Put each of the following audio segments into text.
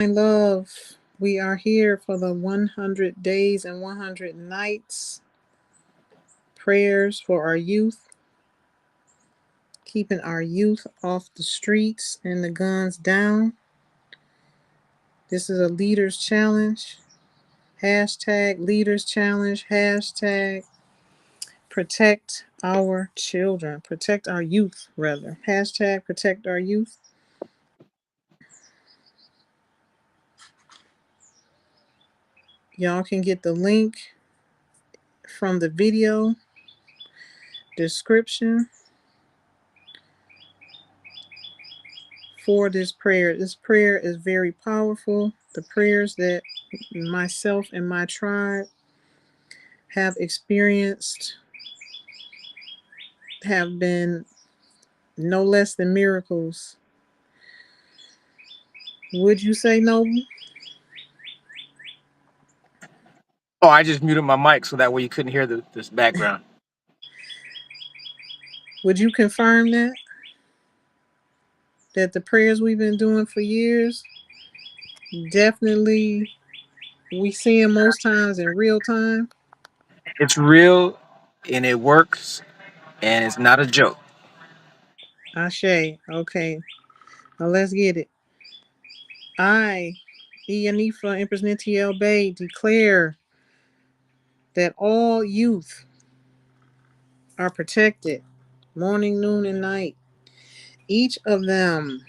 My love, we are here for the 100 days and 100 nights prayers for our youth, keeping our youth off the streets and the guns down. This is a leaders challenge. Hashtag leaders challenge. Hashtag protect our children. Protect our youth, rather. Hashtag protect our youth. Y'all can get the link from the video description for this prayer. This prayer is very powerful. The prayers that myself and my tribe have experienced have been no less than miracles. Would you say, Noble? Oh, I just muted my mic so that way you couldn't hear this background. Would you confirm that the prayers we've been doing for years, definitely we see them most times in real time? It's real and it works and it's not a joke. Ashe. Okay. Now let's get it. I, Ianifa, Empress Ninti El Bey, declare that all youth are protected morning, noon, and night. Each of them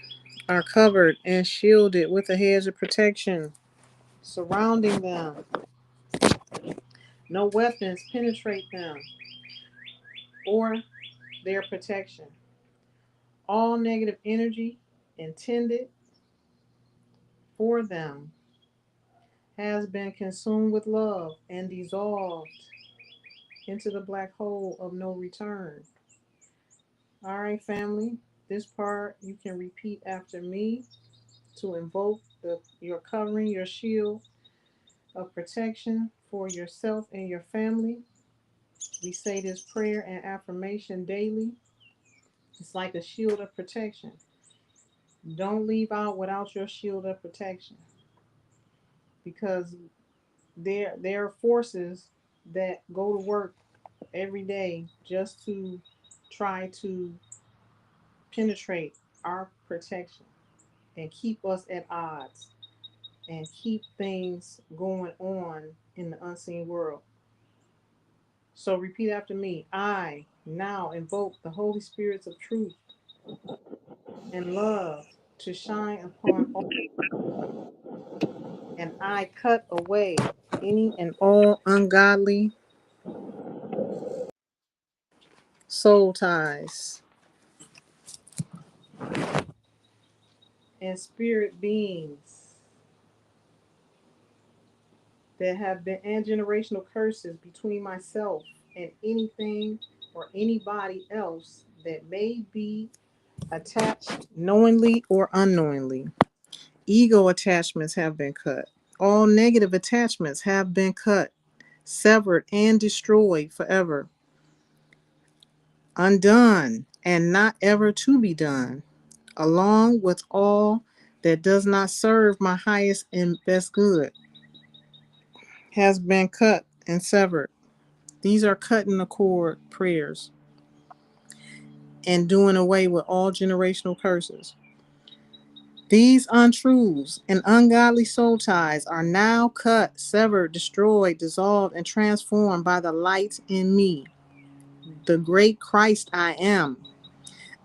are covered and shielded with a hedge of protection surrounding them. No weapons penetrate them or their protection. All negative energy intended for them has been consumed with love and dissolved into the black hole of no return. All right, family. This part you can repeat after me to invoke your covering, your shield of protection for yourself and your family. We say this prayer and affirmation daily. It's like a shield of protection. Don't leave out without your shield of protection because there are forces that go to work every day just to try to penetrate our protection and keep us at odds and keep things going on in the unseen world. So repeat after me. I now invoke the Holy Spirits of truth and love to shine upon all, and I cut away any and all ungodly soul ties and spirit beings that have been and generational curses between myself and anything or anybody else that may be attached knowingly or unknowingly. Ego attachments have been cut. All negative attachments have been cut, severed, and destroyed forever, undone, and not ever to be done, along with all that does not serve my highest and best good, has been cut and severed. These are cutting the cord prayers and doing away with all generational curses. These untruths and ungodly soul ties are now cut, severed, destroyed, dissolved, and transformed by the light in me, the great Christ I am.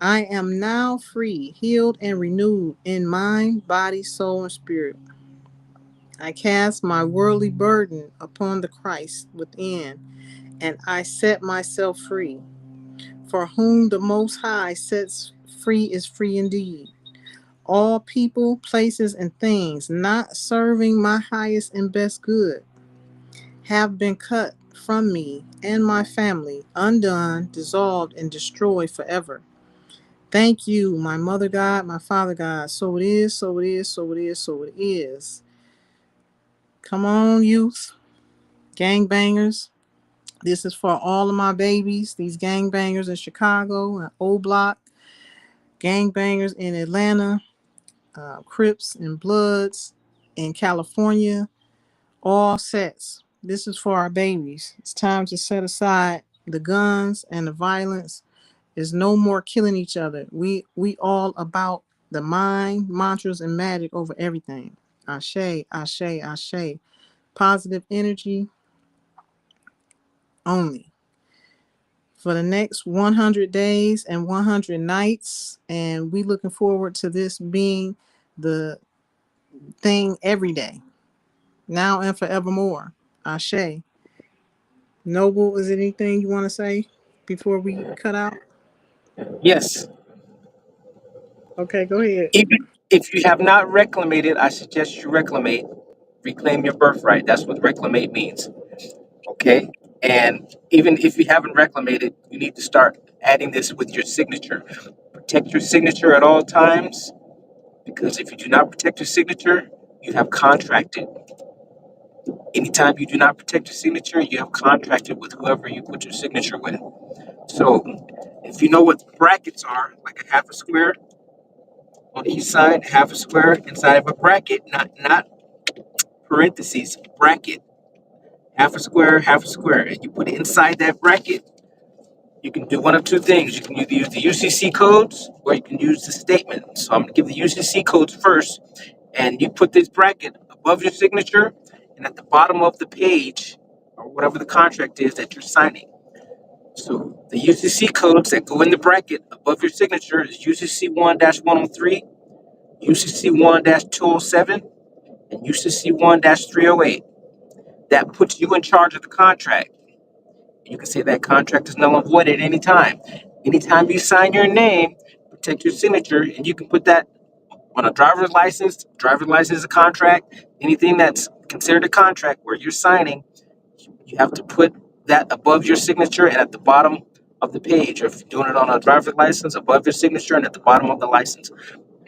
I am now free, healed, and renewed in mind, body, soul, and spirit. I cast my worldly burden upon the Christ within, and I set myself free. For whom the Most High sets free is free indeed. All people, places, and things not serving my highest and best good have been cut from me and my family, undone, dissolved, and destroyed forever. Thank you, my mother God, my father God. So it is, so it is, so it is, so it is. Come on, youth, gangbangers. This is for all of my babies, these gangbangers in Chicago and O Block, gangbangers in Atlanta, Crips and Bloods, in California, all sets. This is for our babies. It's time to set aside the guns and the violence. There's no more killing each other. We all about the mind, mantras, and magic over everything. Ashe, ashe, ashe. Positive energy only for the next 100 days and 100 nights. And we looking forward to this being the thing every day, now and forevermore. Ashe. Noble, is there anything you want to say before we cut out? Yes. Okay, go ahead. Even if you have not reclamated, I suggest you reclamate, reclaim your birthright. That's what reclamate means. Okay. And even if you haven't reclamated, you need to start adding this with your signature. Protect your signature at all times, because if you do not protect your signature, you have contracted. Anytime you do not protect your signature, you have contracted with whoever you put your signature with. So if you know what brackets are, like a half a square on each side, half a square inside of a bracket, not parentheses, bracket, half a square, and you put it inside that bracket, you can do one of two things. You can either use the UCC codes or you can use the statement. So I'm going to give the UCC codes first, and you put this bracket above your signature and at the bottom of the page or whatever the contract is that you're signing. So the UCC codes that go in the bracket above your signature is UCC 1-103, UCC 1-207, and UCC 1-308. That puts you in charge of the contract. You can say that contract is null and void at any time. Anytime you sign your name, protect your signature, and you can put that on a driver's license. Driver's license is a contract. Anything that's considered a contract where you're signing, you have to put that above your signature and at the bottom of the page. Or if you're doing it on a driver's license, above your signature and at the bottom of the license.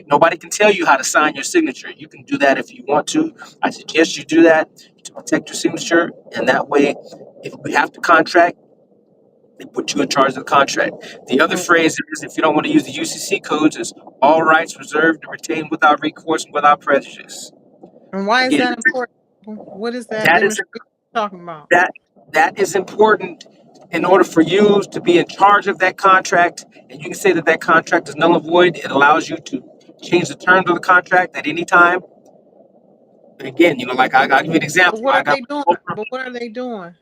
Nobody can tell you how to sign your signature. You can do that if you want to. I suggest you do that to protect your signature, and that way, if we have to contract, they put you in charge of the contract. The other Mm, phrase is, if you don't want to use the UCC codes, is all rights reserved and retained without recourse and without prejudice. and why is Again, that important? What is that that is demonstration talking about? that that is important in order for you to be in charge of that contract, and you can say that that contract is null and void. It allows you to change the terms of the contract at any time. And again, like I'll give you an But example. what I are got they doing? But what are they doing?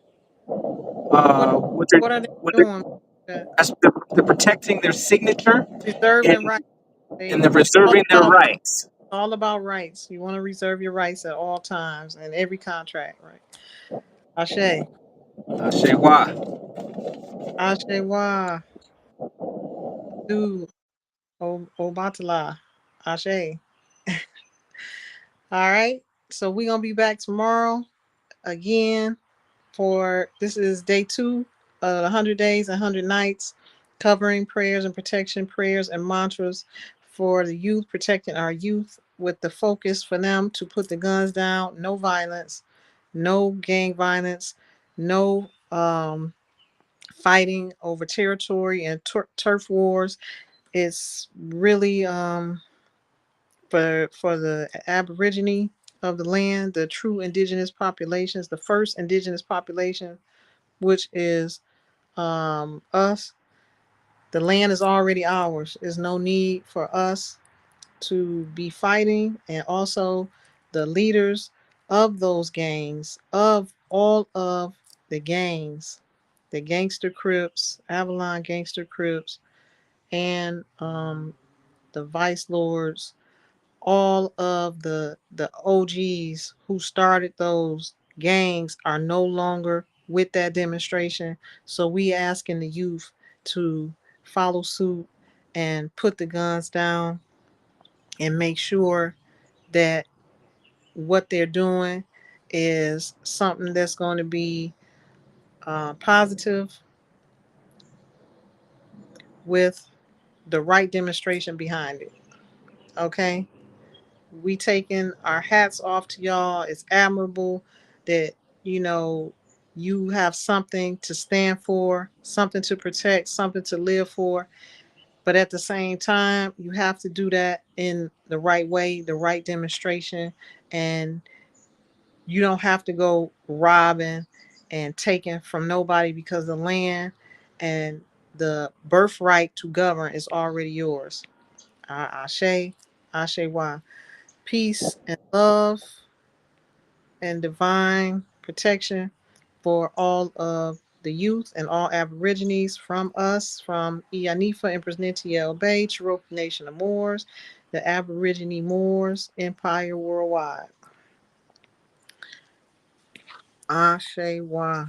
What what they what are they what they doing? That that's they're protecting their signature and reserving rights. and They they're reserving their rights. all about rights. You want to reserve your rights at all times and every contract, right? Ashe. I say why. Ashe wa. Do. Obatala. Ashe. All right. So we're gonna be back tomorrow again for this is day 2 of 100 days and 100 nights, covering prayers and protection, prayers and mantras for the youth, protecting our youth with the focus for them to put the guns down, no violence, no gang violence, no fighting over territory and turf wars. It's really for the aborigine of the land, the true indigenous populations, the first indigenous population, which is us. The land is already ours. There's no need for us to be fighting, and also the leaders of those gangs, of all of the gangs, the gangster crips, Avalon gangster crips, and the vice lords, all of the OGs who started those gangs are no longer with that demonstration. So we asking the youth to follow suit and put the guns down and make sure that what they're doing is something that's going to be positive with the right demonstration behind it. Okay, we taking our hats off to y'all. It's admirable that you know you have something to stand for, something to protect, something to live for. But at the same time, you have to do that in the right way, the right demonstration, and you don't have to go robbing and taking from nobody, because the land and the birthright to govern is already yours. Ashe, Ashe, why? Peace and love and divine protection for all of the youth and all Aborigines from us, from Ianifa, Empress Ninti El Bey, Cherokee Nation of Moors, the Aborigine Moors Empire worldwide. Ashe, why?